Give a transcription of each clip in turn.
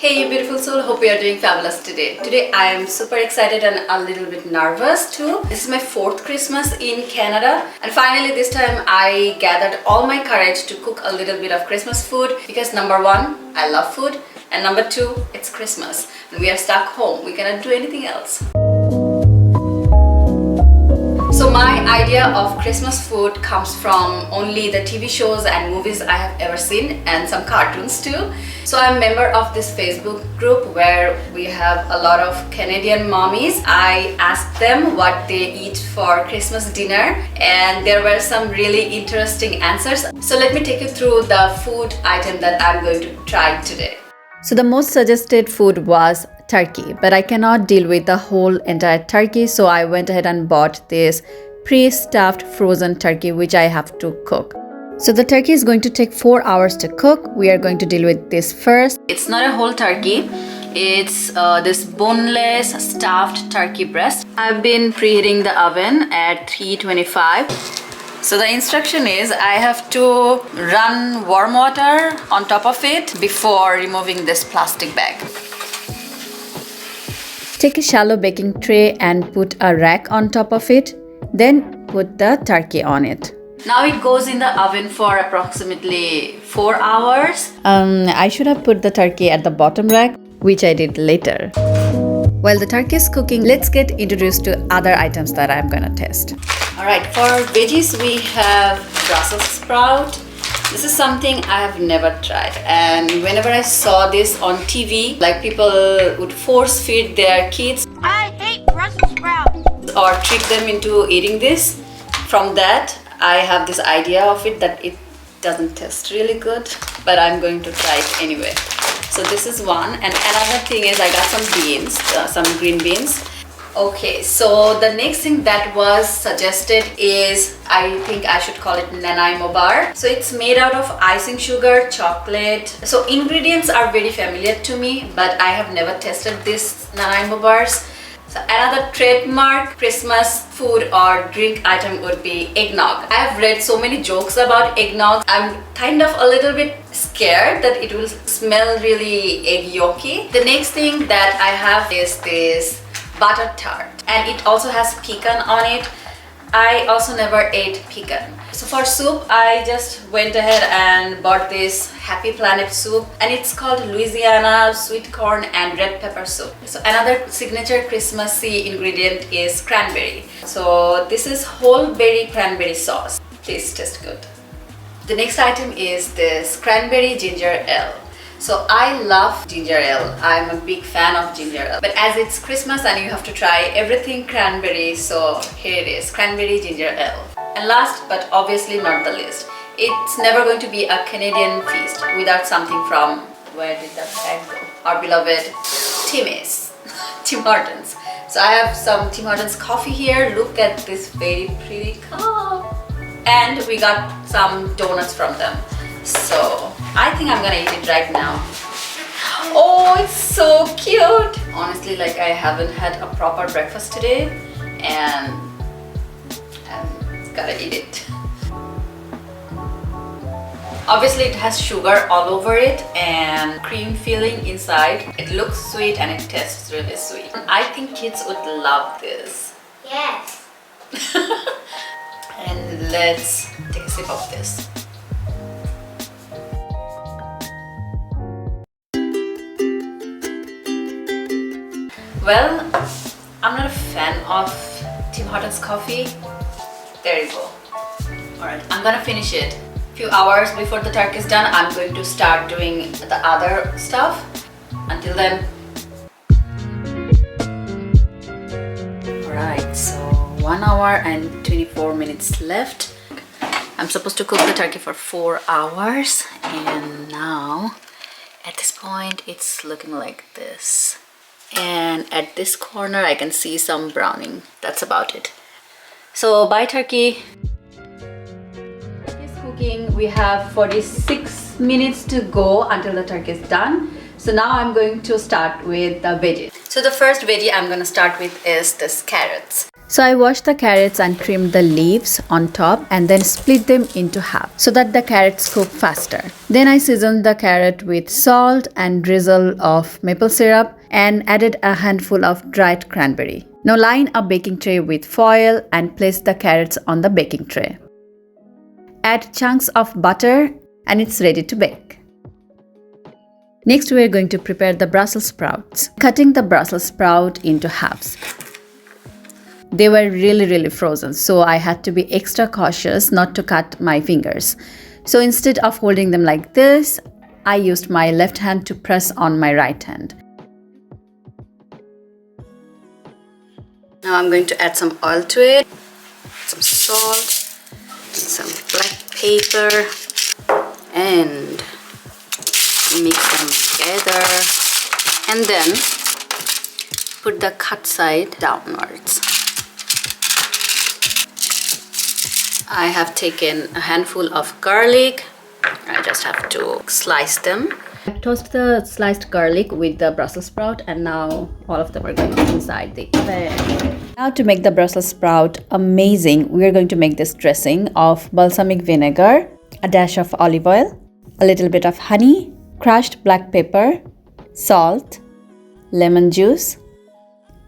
Hey you beautiful soul, hope you are doing fabulous today. Today I am super excited and a little bit nervous too. This is my 4th Christmas in Canada and finally this time I gathered all my courage to cook a little bit of Christmas food because number 1, I love food, and number 2, it's Christmas and we are stuck home. We cannot do anything else. So my idea of Christmas food comes from only the TV shows and movies I have ever seen and some cartoons too. So I'm a member of this Facebook group where we have a lot of Canadian mommies. I asked them what they eat for Christmas dinner and there were some really interesting answers. So let me take you through the food item that I'm going to try today. So the most suggested food was turkey, but I cannot deal with the whole entire turkey, so I went ahead and bought this pre-stuffed frozen turkey which I have to cook. So the turkey is going to take 4 hours to cook. We are going to deal with this first. It's not a whole turkey. It's this boneless stuffed turkey breast. I've been preheating the oven at 325. So the instruction is I have to run warm water on top of it before removing this plastic bag. Take a shallow baking tray and put a rack on top of it. Then put the turkey on it. Now it goes in the oven for approximately 4 hours. I should have put the turkey at the bottom rack, which I did later. While the turkey is cooking, let's get introduced to other items that I'm gonna test. Alright, for veggies we have Brussels sprout. This is something I have never tried, and whenever I saw this on TV, like people would force feed their kids. I hate Brussels sprouts. Or trick them into eating this. From that, I have this idea of it that it doesn't taste really good, but I'm going to try it anyway. So this is one, and another thing is I got some beans, some green beans. Okay, so the next thing that was suggested is, I think I should call it Nanaimo bar. So it's made out of icing sugar, chocolate. So ingredients are very familiar to me, but I have never tested this Nanaimo bars. So another trademark Christmas food or drink item would be eggnog. I have read so many jokes about eggnog. I'm kind of a little bit scared that it will smell really egg yolky. The next thing that I have is this butter tart, and it also has pecan on it. I also never ate pecan. So for soup, I just went ahead and bought this Happy Planet soup, and it's called Louisiana sweet corn and red pepper soup. So another signature Christmassy ingredient is cranberry. So this is whole berry cranberry sauce. Please taste good. The next item is this cranberry ginger ale. So I love ginger ale. I'm a big fan of ginger ale. But as it's Christmas and you have to try everything cranberry, so here it is, cranberry ginger ale. And last but obviously not the least, it's never going to be a Canadian feast without something from, where did that bag go? Our beloved Timmy's, Tim Hortons. So I have some Tim Hortons coffee here. Look at this very pretty cup. And we got some donuts from them. So I think I'm gonna eat it right now. Oh, it's so cute. Honestly, like I haven't had a proper breakfast today and I'm gotta eat it. Obviously it has sugar all over it and cream filling inside. It looks sweet and it tastes really sweet. I think kids would love this. Yes. And let's take a sip of this. Well, I'm not a fan of Tim Hortons coffee. There you go. Alright, I'm gonna finish it. Few hours before the turkey is done, I'm going to start doing the other stuff. Until then. Alright, so 1 hour and 24 minutes left. I'm supposed to cook the turkey for 4 hours, and now at this point it's looking like this. And at this corner I can see some browning. That's about it. So bye turkey. Turkey is cooking. We have 46 minutes to go until the turkey is done. So now I'm going to start with the veggies. So the first veggie I'm going to start with is this carrots. So I washed the carrots and trimmed the leaves on top and then split them into half so that the carrots cook faster. Then I seasoned the carrot with salt and drizzle of maple syrup and added a handful of dried cranberry. Now line a baking tray with foil and place the carrots on the baking tray. Add chunks of butter and it's ready to bake. Next we are going to prepare the Brussels sprouts. Cutting the Brussels sprout into halves. They were really frozen, so I had to be extra cautious not to cut my fingers. So instead of holding them like this, I used my left hand to press on my right hand. Now I'm going to add some oil to it, some salt, some black pepper, and mix them together. And then put the cut side downwards. I have taken a handful of garlic. I just have to slice them. I toast the sliced garlic with the Brussels sprout and now all of them are going inside the oven. Now to make the Brussels sprout amazing, we are going to make this dressing of balsamic vinegar, a dash of olive oil, a little bit of honey, crushed black pepper, salt, lemon juice.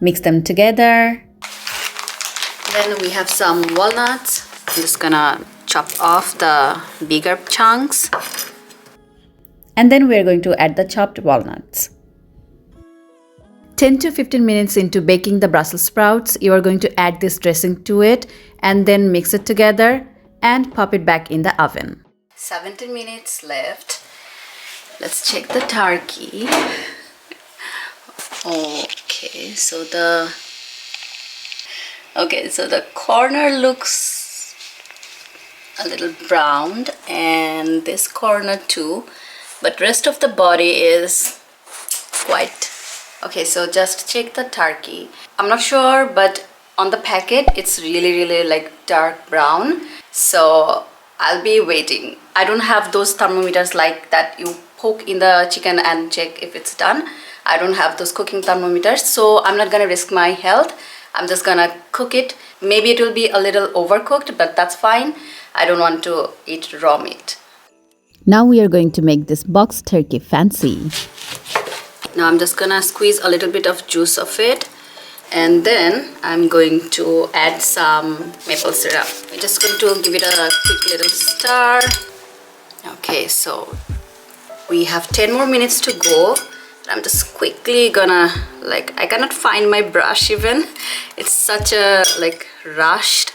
Mix them together. Then we have some walnuts. I'm just gonna chop off the bigger chunks. And then we are going to add the chopped walnuts. 10 to 15 minutes into baking the Brussels sprouts, you are going to add this dressing to it and then mix it together and pop it back in the oven. 17 minutes left. Let's check the turkey. Okay, so the corner looks a little browned and this corner too, but rest of the body is white. Okay, so just check the turkey. I'm not sure, but on the packet it's really like dark brown, so I'll be waiting. I don't have those thermometers like that you poke in the chicken and check if it's done. I don't have those cooking thermometers, so I'm not gonna risk my health. I'm just gonna cook it. Maybe it will be a little overcooked, but that's fine. I don't want to eat raw meat. Now we are going to make this box turkey fancy. Now I'm just gonna squeeze a little bit of juice of it, and then I'm going to add some maple syrup. I'm just going to give it a quick little stir. Okay, so we have 10 more minutes to go. I'm just quickly gonna, I cannot find my brush even. It's such a rushed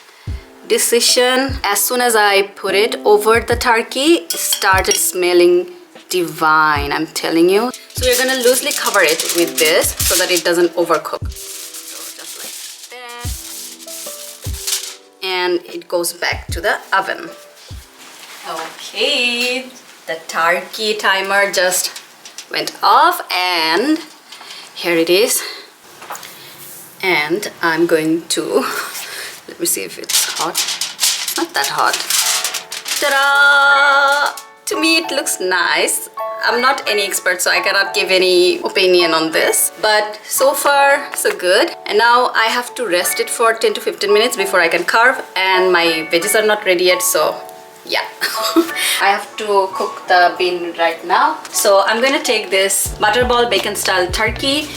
decision. As soon as I put it over the turkey, it started smelling divine, I'm telling you. So we're gonna loosely cover it with this so that it doesn't overcook. So just like that. And it goes back to the oven. Okay, the turkey timer just went off and here it is. And I'm going to, let me see if it's hot. Not that hot. Ta-da! To me it looks nice. I'm not any expert, so I cannot give any opinion on this, but so far so good. And now I have to rest it for 10 to 15 minutes before I can carve, and my veggies are not ready yet, so yeah. I have to cook the bean right now. So I'm going to take this butterball bacon style turkey.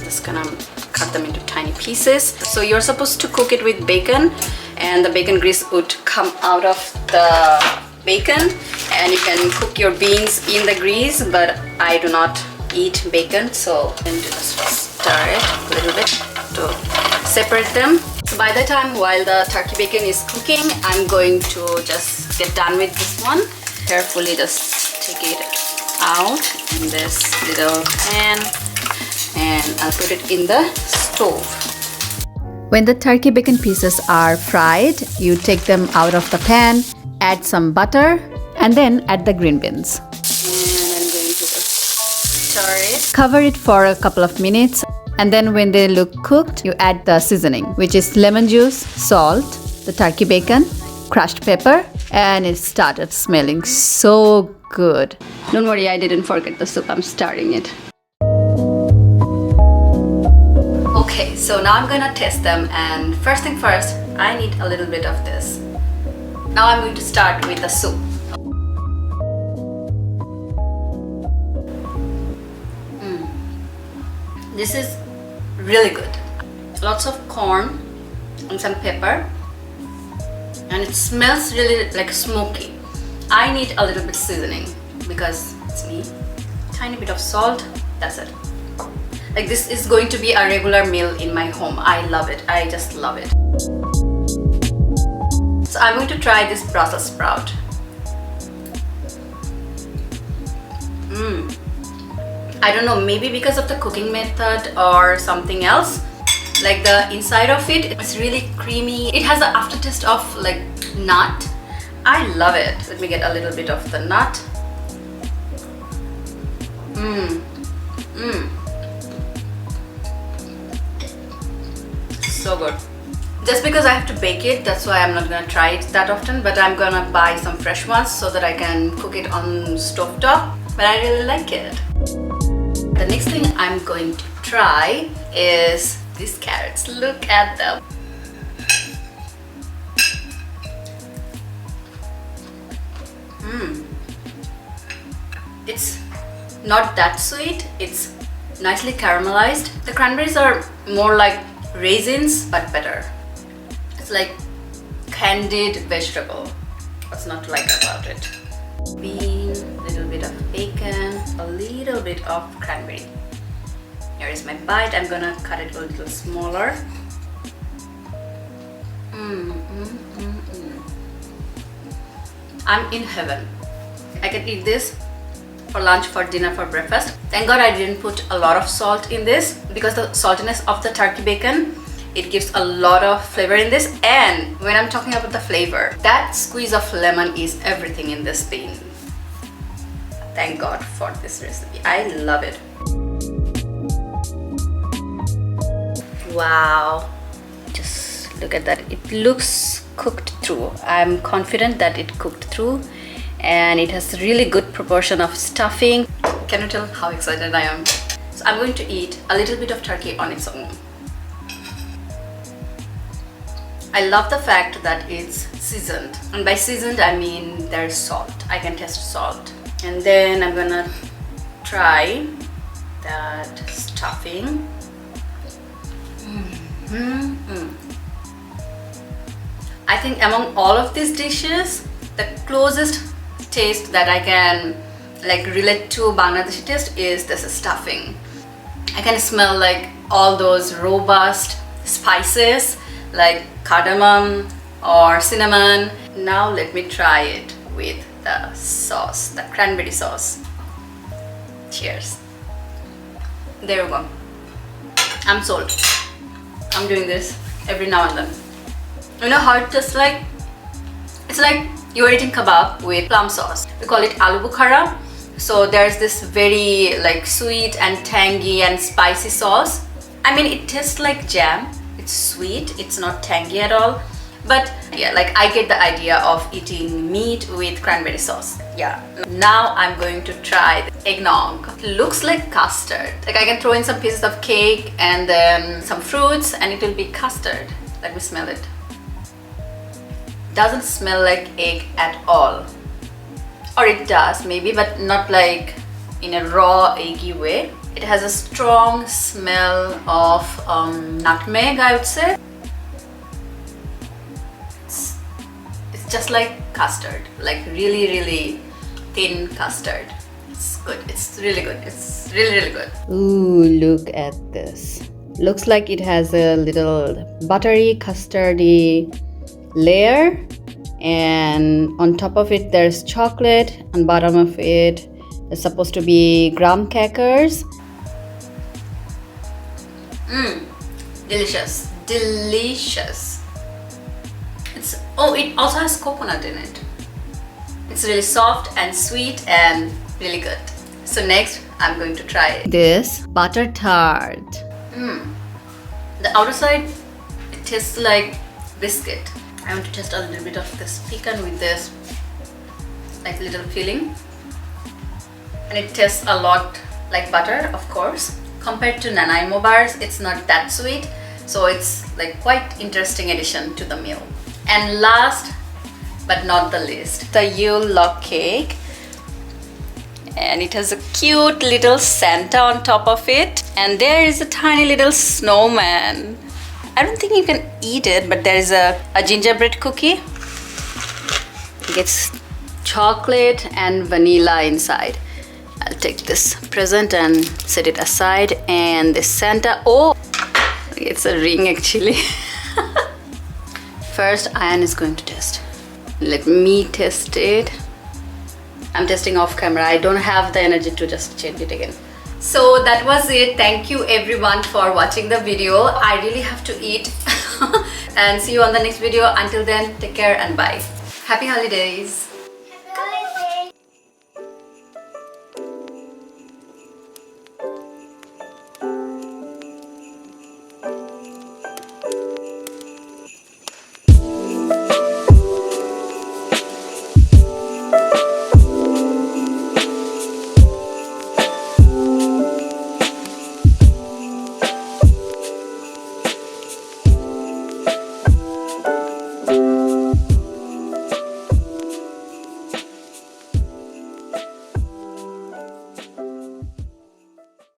Just gonna cut them into tiny pieces. So you're supposed to cook it with bacon, and the bacon grease would come out of the bacon, and you can cook your beans in the grease, but I do not eat bacon, so I'm going to just stir it a little bit to separate them. So by the time while the turkey bacon is cooking, I'm going to just get done with this one. Carefully just take it out in this little pan and I'll put it in the stove. When the turkey bacon pieces are fried, you take them out of the pan, add some butter, and then add the green beans. And I'm going to just stir it. Cover it for a couple of minutes, and then when they look cooked, you add the seasoning, which is lemon juice, salt, the turkey bacon, crushed pepper, and it started smelling so good. Don't worry, I didn't forget the soup. I'm starting it. Okay, so now I'm gonna test them, and first thing first, I need a little bit of this. Now I'm going to start with the soup. This is really good. Lots of corn and some pepper, and it smells really like smoky. I need a little bit seasoning because it's me. Tiny bit of salt, that's it. Like, this is going to be a regular meal in my home. I love it. I just love it. So I'm going to try this Brussels sprout. I don't know, maybe because of the cooking method or something else. Like, the inside of it, it's really creamy. It has the aftertaste of like nut. I love it. Let me get a little bit of the nut. So good. Just because I have to bake it, that's why I'm not gonna try it that often, but I'm gonna buy some fresh ones so that I can cook it on stovetop. But I really like it. The next thing I'm going to try is these carrots. Look at them. It's not that sweet. It's nicely caramelized. The cranberries are more like raisins, but better. It's like candied vegetable. What's not to like about it? Bean, a little bit of bacon, a little bit of cranberry. Here is my bite. I'm gonna cut it a little smaller. I'm in heaven. I can eat this for lunch, for dinner, for breakfast. Thank God I didn't put a lot of salt in this, because the saltiness of the turkey bacon, it gives a lot of flavor in this. And when I'm talking about the flavor, that squeeze of lemon is everything in this bean. Thank God for this recipe. I love it. Wow, just look at that. It looks cooked through. I'm confident that it cooked through, and it has really good proportion of stuffing. Can you tell how excited I am? So I'm going to eat a little bit of turkey on its own. I love the fact that it's seasoned, and by seasoned I mean there's salt. I can taste salt. And then I'm gonna try that stuffing. I think among all of these dishes, the closest taste that I can like relate to Bangladeshi taste is this stuffing. I can smell like all those robust spices like cardamom or cinnamon. Now let me try it with the sauce, the cranberry sauce. Cheers. There we go. I'm sold. I'm doing this every now and then. You know how it tastes like? It's like you're eating kebab with plum sauce. We call it aloo bukhara. So there's this very like sweet and tangy and spicy sauce. I mean, it tastes like jam. It's sweet, it's not tangy at all. But yeah, like I get the idea of eating meat with cranberry sauce. Yeah. Now I'm going to try the eggnog. It looks like custard. Like I can throw in some pieces of cake and then some fruits and it will be custard. Let me smell it. Doesn't smell like egg at all. Or it does maybe, but not like in a raw eggy way. It has a strong smell of nutmeg, I would say. It's just like custard, like really, really thin custard. It's good. It's really good. It's really, really good. Ooh, look at this. Looks like it has a little buttery, custardy layer, and on top of it there's chocolate. On bottom of it is supposed to be graham crackers. Delicious. Delicious. It also has coconut in it. It's really soft and sweet and really good. So next I'm going to try This butter tart. the outer side. It tastes like biscuit. I want to test a little bit of this pecan with this like little filling, and it tastes a lot like butter, of course. compared to Nanaimo bars, it's not that sweet. So it's like quite interesting addition to the meal. And last but not the least, the Yule log cake. And it has a cute little Santa on top of it. And there is a tiny little snowman. I don't think you can eat it, but there is a gingerbread cookie. It gets chocolate and vanilla inside. I'll take this present and set it aside. And this Santa, oh, it's a ring actually. First, Ayan is going to test. Let me test it. I'm testing off camera. I don't have the energy to just change it again. So that was it. Thank you everyone for watching the video. I really have to eat. And see you on the next video. Until then, take care and bye. Happy holidays.